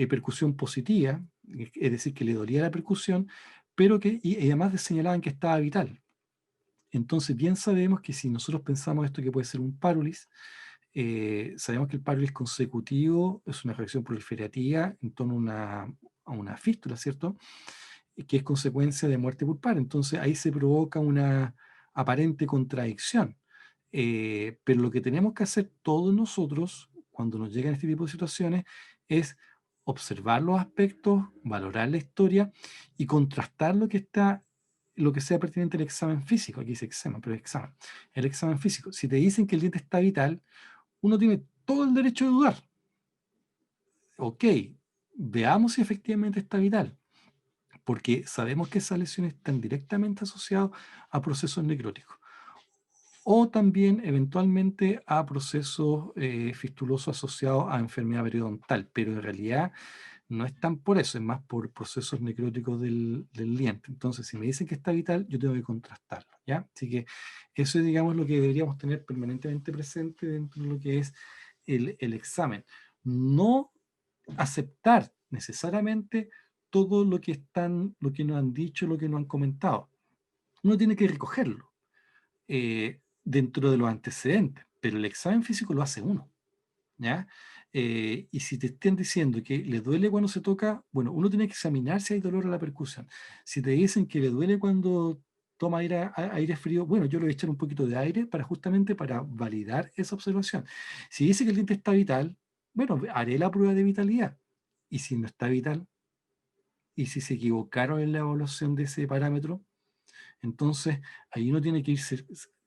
percusión positiva, es decir, que le dolía la percusión, pero y además señalaban que estaba vital. Entonces, bien sabemos que si nosotros pensamos esto que puede ser un párulis, sabemos que el párulis consecutivo es una reacción proliferativa en torno a una fístula, ¿cierto? Que es consecuencia de muerte pulpar. Entonces, ahí se provoca una aparente contradicción. Pero lo que tenemos que hacer todos nosotros cuando nos llegan este tipo de situaciones es observar los aspectos, valorar la historia y contrastar lo que sea pertinente al examen físico. Aquí dice examen, pero es examen. El examen físico. Si te dicen que el diente está vital, uno tiene todo el derecho de dudar. Ok, veamos si efectivamente está vital, porque sabemos que esas lesiones están directamente asociadas a procesos necróticos o también eventualmente a procesos fistulosos asociados a enfermedad periodontal, pero en realidad no es tan por eso, es más por procesos necróticos del diente. Entonces, si me dicen que está vital, yo tengo que contrastarlo, ¿ya? Así que eso es, digamos, lo que deberíamos tener permanentemente presente dentro de lo que es el examen. No aceptar necesariamente todo lo que nos han dicho, lo que nos han comentado. Uno tiene que recogerlo dentro de los antecedentes, pero el examen físico lo hace uno, ¿ya? Y si te están diciendo que le duele cuando se toca, bueno, uno tiene que examinar si hay dolor a la percusión. Si te dicen que le duele cuando toma aire frío, bueno, yo le voy a echar un poquito de aire justamente para validar esa observación. Si dice que el diente está vital, bueno, haré la prueba de vitalidad. Y si no está vital, y si se equivocaron en la evaluación de ese parámetro, entonces ahí uno tiene que ir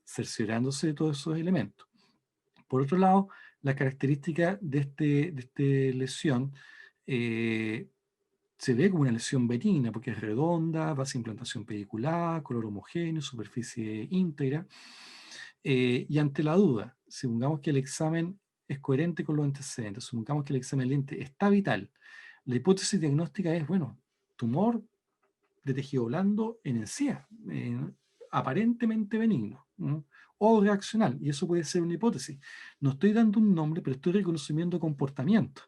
cerciorándose de todos esos elementos. Por otro lado, la característica de esta lesión se ve como una lesión benigna porque es redonda, base de implantación pedicular, color homogéneo, superficie íntegra. Y ante la duda, supongamos que el examen es coherente con los antecedentes, supongamos que el examen del diente está vital, la hipótesis diagnóstica es, bueno, tumor de tejido blando en encía, aparentemente benigno, ¿no? O reaccional, y eso puede ser una hipótesis. No estoy dando un nombre, pero estoy reconociendo comportamiento.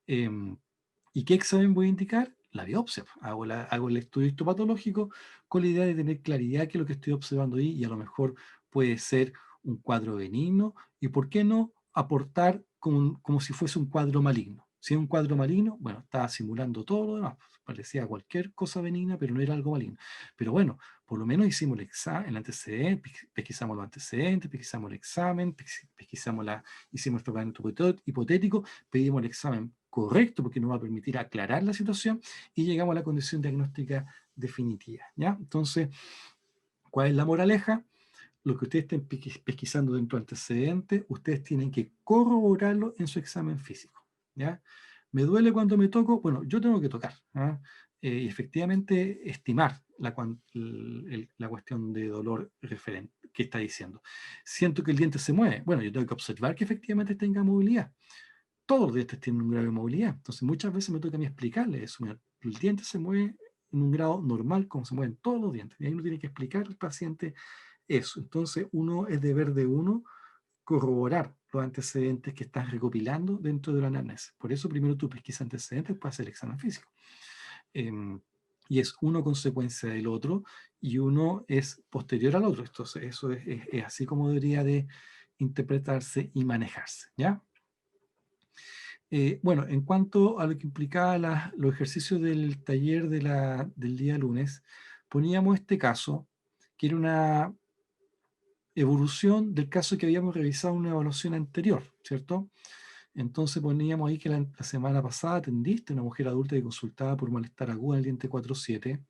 ¿Y qué examen voy a indicar? la biopsia. Hago el estudio histopatológico con la idea de tener claridad que lo que estoy observando ahí, y a lo mejor puede ser un cuadro benigno, y por qué no aportar como si fuese un cuadro maligno. Si es un cuadro maligno, bueno, estaba simulando todo lo demás, parecía cualquier cosa benigna, pero no era algo maligno. Pero bueno, por lo menos hicimos el antecedente, pesquisamos los antecedentes, pesquisamos el examen, hicimos el tratamiento hipotético, pedimos el examen correcto porque nos va a permitir aclarar la situación, y llegamos a la condición diagnóstica definitiva, ¿ya? Entonces, ¿cuál es la moraleja? Lo que ustedes estén pesquisando dentro de antecedentes, ustedes tienen que corroborarlo en su examen físico, ¿ya? ¿Me duele cuando me toco? Bueno, yo tengo que tocar, ¿ah? Y efectivamente estimar la cuestión de dolor referente que está diciendo. Siento que el diente se mueve. Bueno, yo tengo que observar que efectivamente tenga movilidad. Todos los dientes tienen un grado de movilidad. Entonces, muchas veces me toca a mí explicarle eso. Mira, el diente se mueve en un grado normal, como se mueven todos los dientes. Y ahí uno tiene que explicar al paciente eso. Entonces, es deber de uno corroborar los antecedentes que estás recopilando dentro de la anamnesis. Por eso, primero tú pesquisas antecedentes para hacer el examen físico. Y es uno consecuencia del otro, y uno es posterior al otro. Entonces, eso es así como debería de interpretarse y manejarse, ¿ya? Bueno, en cuanto a lo que implicaba los ejercicios del taller del día lunes, poníamos este caso, que era una evolución del caso que habíamos revisado en una evaluación anterior, ¿cierto? Entonces poníamos ahí que la semana pasada atendiste a una mujer adulta que consultaba por malestar agudo en el diente 4-7,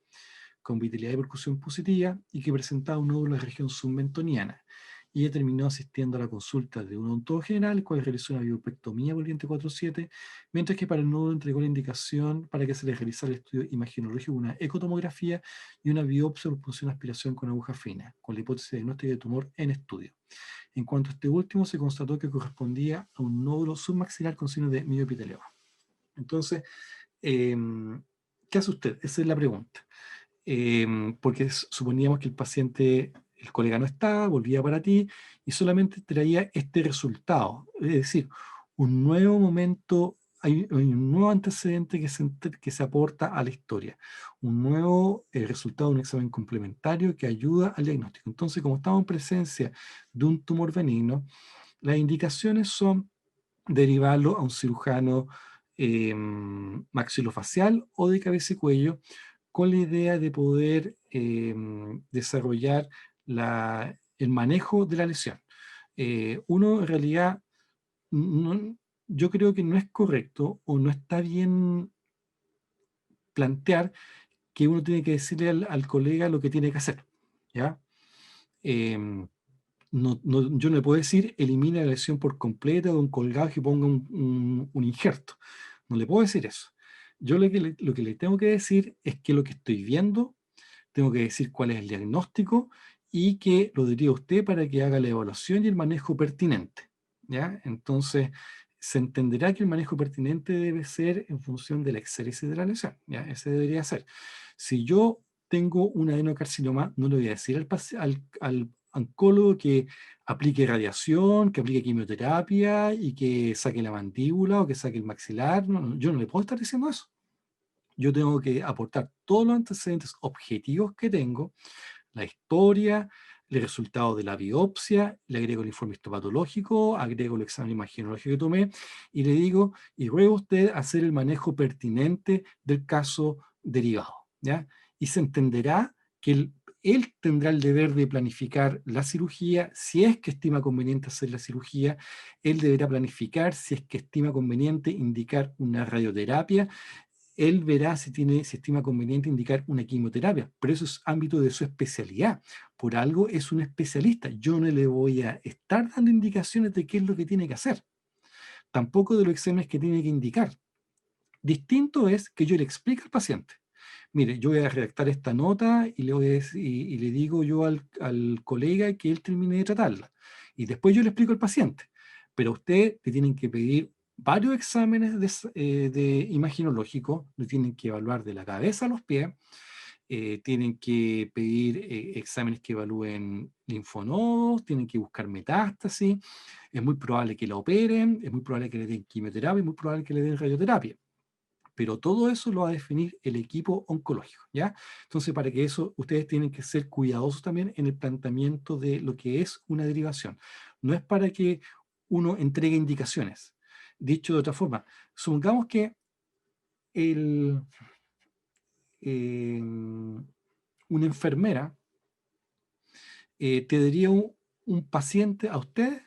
con vitalidad y percusión positiva, y que presentaba un nódulo de la región submentoniana. Y ella terminó asistiendo a la consulta de un odontólogo general, el cual realizó una biopectomía por el diente 4-7, mientras que para el nódulo entregó la indicación para que se le realizara el estudio imaginológico, una ecotomografía y una biopsia por punción de aspiración con aguja fina, con la hipótesis diagnóstica de tumor en estudio. En cuanto a este último, se constató que correspondía a un nódulo submaxilar con signos de miopitelioma. Entonces, ¿qué hace usted? Esa es la pregunta. Porque suponíamos que el colega no estaba, volvía para ti y solamente traía este resultado. Es decir, un nuevo momento, hay un nuevo antecedente que se aporta a la historia, un nuevo resultado de un examen complementario que ayuda al diagnóstico. Entonces, como estamos en presencia de un tumor benigno, las indicaciones son derivarlo a un cirujano maxilofacial o de cabeza y cuello, con la idea de poder desarrollar el manejo de la lesión. Uno en realidad, yo creo que no es correcto o no está bien plantear que uno tiene que decirle al colega lo que tiene que hacer, ¿ya? Yo no le puedo decir elimina la lesión por completo de un colgado y ponga un injerto. No le puedo decir eso. Yo lo que le tengo que decir es que lo que estoy viendo, tengo que decir cuál es el diagnóstico y que lo diría usted para que haga la evaluación y el manejo pertinente, ¿ya? Entonces, se entenderá que el manejo pertinente debe ser en función de la excelencia de la lesión, ¿ya? Ese debería ser. Si yo tengo un adenocarcinoma, no le voy a decir al oncólogo que aplique radiación, que aplique quimioterapia y que saque la mandíbula o que saque el maxilar. Yo no le puedo estar diciendo eso. Yo tengo que aportar todos los antecedentes objetivos que tengo, la historia, el resultado de la biopsia, le agrego el informe histopatológico, agrego el examen imaginológico que tomé y le digo, y ruego a usted hacer el manejo pertinente del caso derivado, ¿ya? Y se entenderá que él tendrá el deber de planificar la cirugía. Si es que estima conveniente hacer la cirugía, él deberá planificar. Si es que estima conveniente indicar una radioterapia, él verá si estima conveniente indicar una quimioterapia, pero eso es ámbito de su especialidad. Por algo es un especialista. Yo no le voy a estar dando indicaciones de qué es lo que tiene que hacer, tampoco de los exámenes que tiene que indicar. Distinto es que yo le explique al paciente: mire, yo voy a redactar esta nota y le, voy a decir, y le digo yo al colega que él termine de tratarla. Y después yo le explico al paciente. Pero a usted le tienen que pedir varios exámenes de imaginológico, le tienen que evaluar de la cabeza a los pies, tienen que pedir exámenes que evalúen linfonodos, tienen que buscar metástasis, es muy probable que la operen, es muy probable que le den quimioterapia, es muy probable que le den radioterapia. pero todo eso lo va a definir el equipo oncológico, ¿ya? Entonces, para que eso, ustedes tienen que ser cuidadosos también en el planteamiento de lo que es una derivación. No es para que uno entregue indicaciones. Dicho de otra forma, supongamos que el, una enfermera te daría un paciente a usted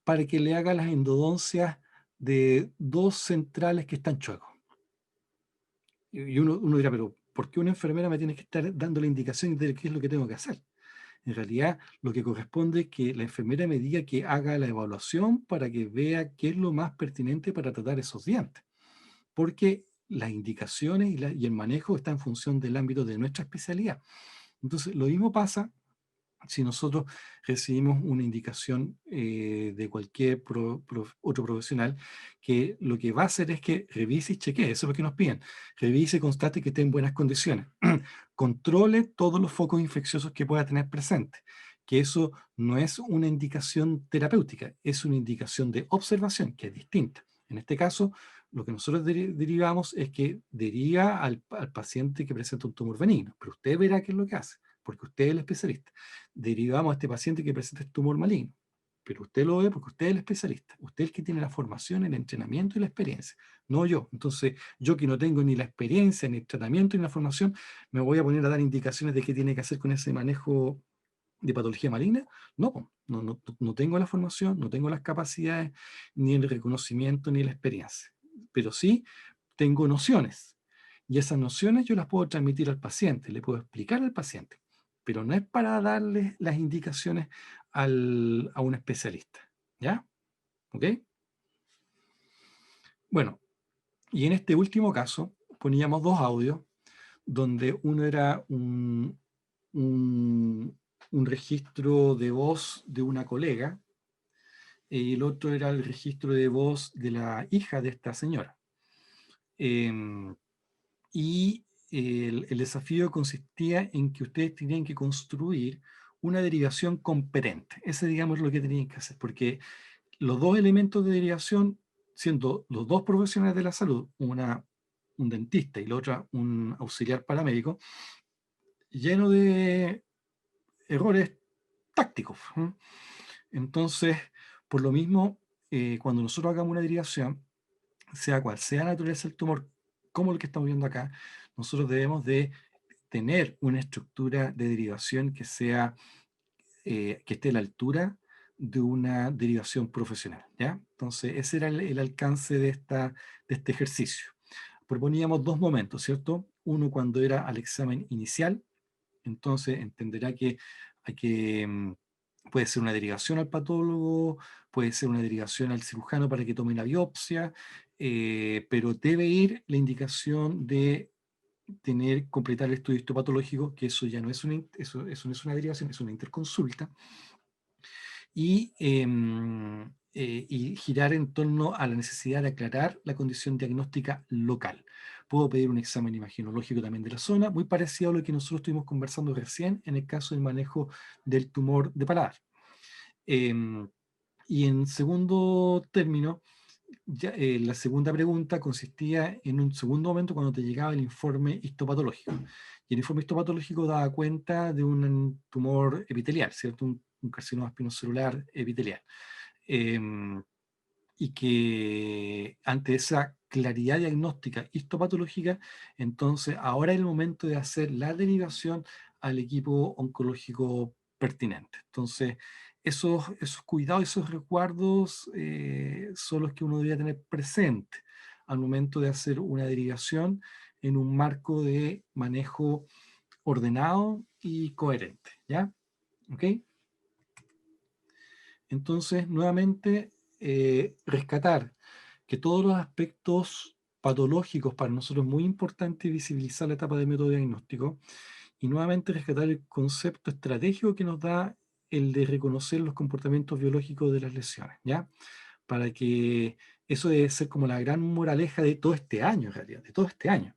para que le haga las endodoncias de 2 centrales que están chuecos. Y uno dirá, pero ¿por qué una enfermera me tiene que estar dando la indicación de qué es lo que tengo que hacer? En realidad, lo que corresponde es que la enfermera me diga que haga la evaluación para que vea qué es lo más pertinente para tratar esos dientes. Porque las indicaciones y el manejo está en función del ámbito de nuestra especialidad. Entonces, lo mismo pasa si nosotros recibimos una indicación de cualquier otro profesional, que lo que va a hacer es que revise y chequee, eso es lo que nos piden, revise y constate que esté en buenas condiciones, controle todos los focos infecciosos que pueda tener presente, que eso no es una indicación terapéutica, es una indicación de observación, que es distinta. En este caso, lo que nosotros derivamos es que deriva al paciente que presenta un tumor benigno, pero usted verá qué es lo que hace, porque usted es el especialista. Derivamos a este paciente que presenta este tumor maligno, pero usted lo ve porque usted es el especialista, usted es el que tiene la formación, el entrenamiento y la experiencia, no yo. Entonces, yo que no tengo ni la experiencia, ni el tratamiento, ni la formación, me voy a poner a dar indicaciones de qué tiene que hacer con ese manejo de patología maligna. No tengo la formación, no tengo las capacidades, ni el reconocimiento, ni la experiencia, pero sí tengo nociones. Y esas nociones yo las puedo transmitir al paciente, le puedo explicar al paciente, pero no es para darle las indicaciones a un especialista. ¿Ya? ¿Ok? Bueno, y en este último caso poníamos 2 audios, donde uno era un registro de voz de una colega, y el otro era el registro de voz de la hija de esta señora. Y el desafío consistía en que ustedes tenían que construir una derivación competente. Ese, digamos, es lo que tenían que hacer, porque los 2 elementos de derivación, siendo los 2 profesionales de la salud, un dentista y la otra un auxiliar paramédico, lleno de errores tácticos. Entonces, por lo mismo, cuando nosotros hagamos una derivación, sea cual sea la naturaleza del tumor, como el que estamos viendo acá, nosotros debemos de tener una estructura de derivación que sea, que esté a la altura de una derivación profesional, ¿ya? Entonces, ese era el alcance de este ejercicio. Proponíamos 2 momentos, ¿cierto? Uno cuando era al examen inicial, entonces entenderá que hay que, puede ser una derivación al patólogo, puede ser una derivación al cirujano para que tome la biopsia, pero debe ir la indicación de completar el estudio histopatológico, que eso ya no es eso no es una derivación, es una interconsulta, y girar en torno a la necesidad de aclarar la condición diagnóstica local. Puedo pedir un examen imagenológico también de la zona, muy parecido a lo que nosotros estuvimos conversando recién en el caso del manejo del tumor de paladar. Y en segundo término, la segunda pregunta consistía en un segundo momento cuando te llegaba el informe histopatológico. Y el informe histopatológico daba cuenta de un tumor epitelial, ¿cierto? Un carcinoma espinocelular epitelial. Y que ante esa claridad diagnóstica histopatológica, entonces ahora es el momento de hacer la derivación al equipo oncológico pertinente. Entonces, esos cuidados, esos resguardos son los que uno debería tener presente al momento de hacer una derivación en un marco de manejo ordenado y coherente. ¿Ya? ¿Ok? Entonces, nuevamente, rescatar que todos los aspectos patológicos para nosotros es muy importante visibilizar la etapa de método diagnóstico y nuevamente rescatar el concepto estratégico que nos da el de reconocer los comportamientos biológicos de las lesiones, ¿ya? Para que eso debe ser como la gran moraleja de todo este año, en realidad, de todo este año.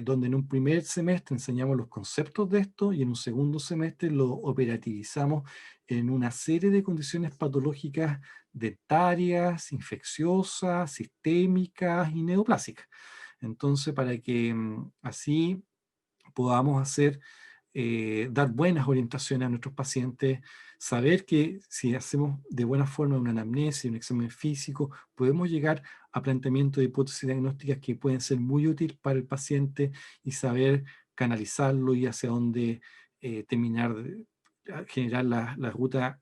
Donde en un primer semestre enseñamos los conceptos de esto y en un segundo semestre lo operativizamos en una serie de condiciones patológicas dentarias, infecciosas, sistémicas y neoplásicas. Entonces, para que así podamos dar buenas orientaciones a nuestros pacientes, saber que si hacemos de buena forma una anamnesis, un examen físico, podemos llegar a planteamiento de hipótesis diagnósticas que pueden ser muy útiles para el paciente y saber canalizarlo y hacia dónde generar la ruta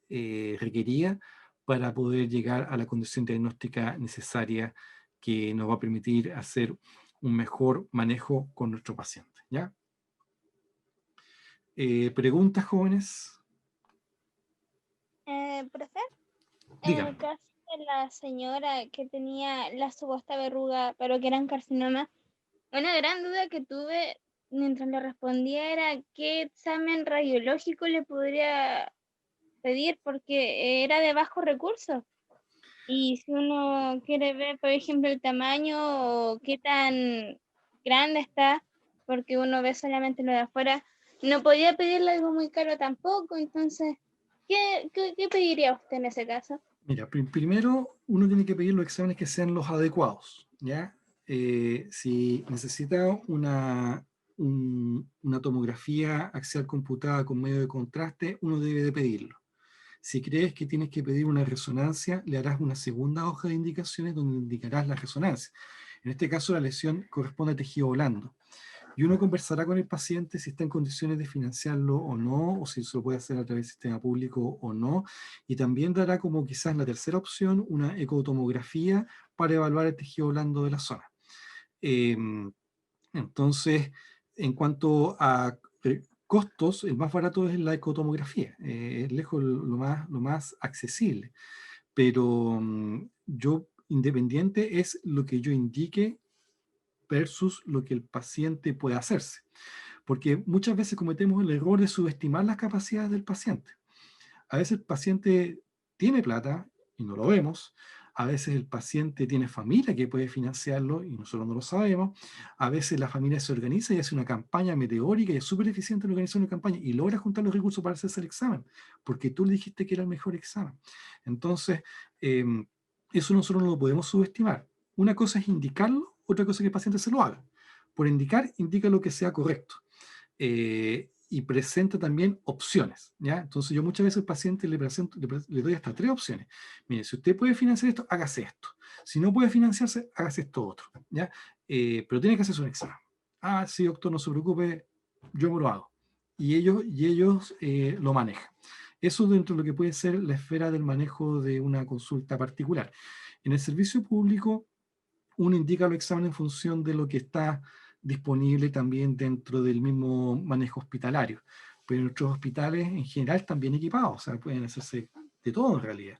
requerida para poder llegar a la condición diagnóstica necesaria que nos va a permitir hacer un mejor manejo con nuestro paciente, ¿ya? ¿Preguntas, jóvenes? Profe, en Díganme. el caso de la señora que tenía la supuesta verruga, pero que eran carcinoma, una gran duda que tuve mientras le respondía era qué examen radiológico le podría pedir, porque era de bajo recurso. Y si uno quiere ver, por ejemplo, el tamaño o qué tan grande está, porque uno ve solamente lo de afuera, no podía pedirle algo muy caro tampoco. Entonces, ¿qué pediría usted en ese caso? Mira, primero uno tiene que pedir los exámenes que sean los adecuados, ¿ya? Si necesita una tomografía axial computada con medio de contraste, uno debe de pedirlo. Si crees que tienes que pedir una resonancia, le harás una segunda hoja de indicaciones donde indicarás la resonancia. En este caso, la lesión corresponde a tejido blando. Y uno conversará con el paciente si está en condiciones de financiarlo o no, o si se lo puede hacer a través del sistema público o no. Y también dará como quizás la tercera opción una ecotomografía para evaluar el tejido blando de la zona. Eh, entonces, en cuanto a costos, el más barato es la ecotomografía, es lejos lo más accesible, pero yo, independiente, es lo que yo indique versus lo que el paciente puede hacerse, porque muchas veces cometemos el error de subestimar las capacidades del paciente. A veces el paciente tiene plata y no lo vemos. A veces el paciente tiene familia que puede financiarlo y nosotros no lo sabemos. A veces la familia se organiza y hace una campaña meteórica y es súper eficiente en organizar una campaña y logra juntar los recursos para hacerse el examen, porque tú le dijiste que era el mejor examen. Entonces, eso nosotros no lo podemos subestimar. Una cosa es indicarlo, otra cosa es que el paciente se lo haga. Por indicar, indica lo que sea correcto. Y presenta también opciones, ¿ya? Entonces yo muchas veces al paciente le doy hasta 3 opciones. Mire, si usted puede financiar esto, hágase esto. Si no puede financiarse, hágase esto otro, ¿ya? Pero tiene que hacerse un examen. Ah, sí, doctor, no se preocupe, yo me lo hago. Y ellos lo manejan. Eso dentro de lo que puede ser la esfera del manejo de una consulta particular. En el servicio público, uno indica los exámenes en función de lo que está disponible también dentro del mismo manejo hospitalario. Pero nuestros hospitales en general están bien equipados, o sea, pueden hacerse de todo en realidad.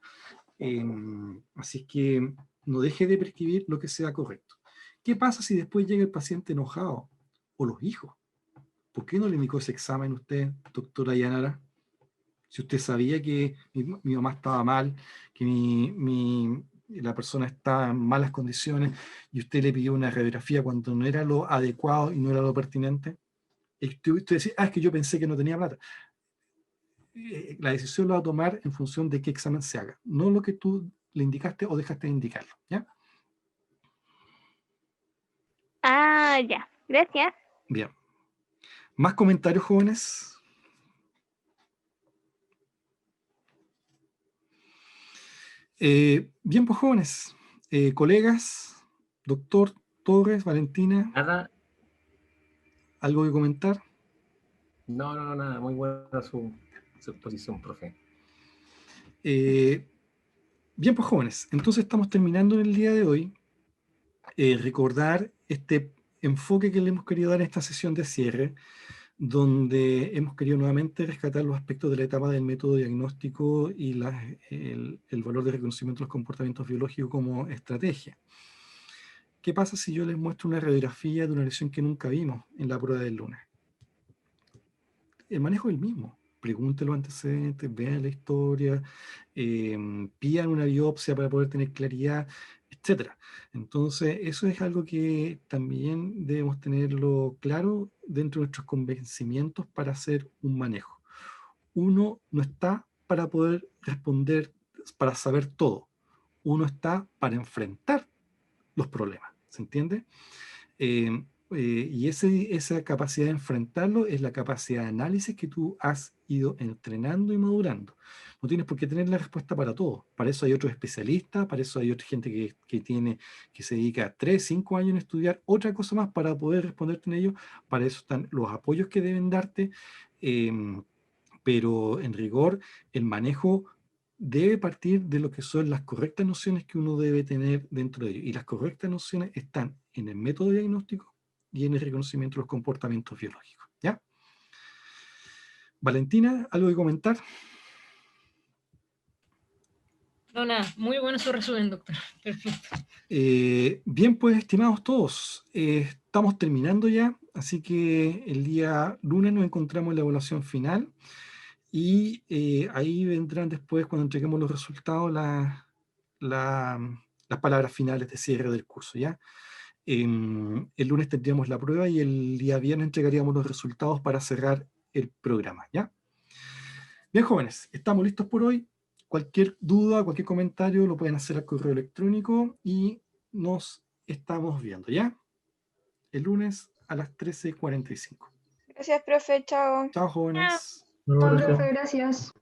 Así que no deje de prescribir lo que sea correcto. ¿Qué pasa si después llega el paciente enojado? O los hijos. ¿Por qué no le indicó ese examen usted, doctora Yanara? Si usted sabía que mi mamá estaba mal, que la persona está en malas condiciones y usted le pidió una radiografía cuando no era lo adecuado y no era lo pertinente, y usted decía, es que yo pensé que no tenía plata. La decisión la va a tomar en función de qué examen se haga, no lo que tú le indicaste o dejaste de indicarlo, ¿ya? Ah, ya. Gracias. Bien. ¿Más comentarios, jóvenes? Bien, pues jóvenes, colegas, doctor Torres, Valentina, Nada, ¿algo que comentar? no, nada, muy buena su exposición, profe. Bien, pues jóvenes, entonces estamos terminando en el día de hoy. Recordar este enfoque que le hemos querido dar en esta sesión de cierre, donde hemos querido nuevamente rescatar los aspectos de la etapa del método diagnóstico y el valor de reconocimiento de los comportamientos biológicos como estrategia. ¿Qué pasa si yo les muestro una radiografía de una lesión que nunca vimos en la prueba del lunes? El manejo es el mismo. Pregunten los antecedentes, vean la historia, pidan una biopsia para poder tener claridad, etcétera. Entonces, eso es algo que también debemos tenerlo claro dentro de nuestros convencimientos para hacer un manejo. Uno no está para poder responder, para saber todo. Uno está para enfrentar los problemas. ¿Se entiende? Y esa capacidad de enfrentarlo es la capacidad de análisis que tú has ido entrenando y madurando. No tienes por qué tener la respuesta para todo. Para eso hay otros especialistas, para eso hay otra gente que se dedica 3, 5 años en estudiar otra cosa más para poder responderte en ello. Para eso están los apoyos que deben darte, pero en rigor el manejo debe partir de lo que son las correctas nociones que uno debe tener dentro de ello. Y las correctas nociones están en el método diagnóstico y en el reconocimiento de los comportamientos biológicos. ¿Ya? Valentina, ¿algo que comentar? No, nada, muy bueno su resumen, doctor. Perfecto. Bien, pues, estimados todos, estamos terminando ya, así que el día lunes nos encontramos en la evaluación final y ahí vendrán después, cuando entreguemos los resultados, las palabras finales de cierre del curso, ¿ya? El lunes tendríamos la prueba y el día viernes entregaríamos los resultados para cerrar el programa, ¿ya? Bien, jóvenes, estamos listos por hoy. Cualquier duda, cualquier comentario lo pueden hacer al correo electrónico y nos estamos viendo, ¿ya? El lunes a las 13:45. Gracias, profe. Chao. Chao, jóvenes. Chao, profe, gracias.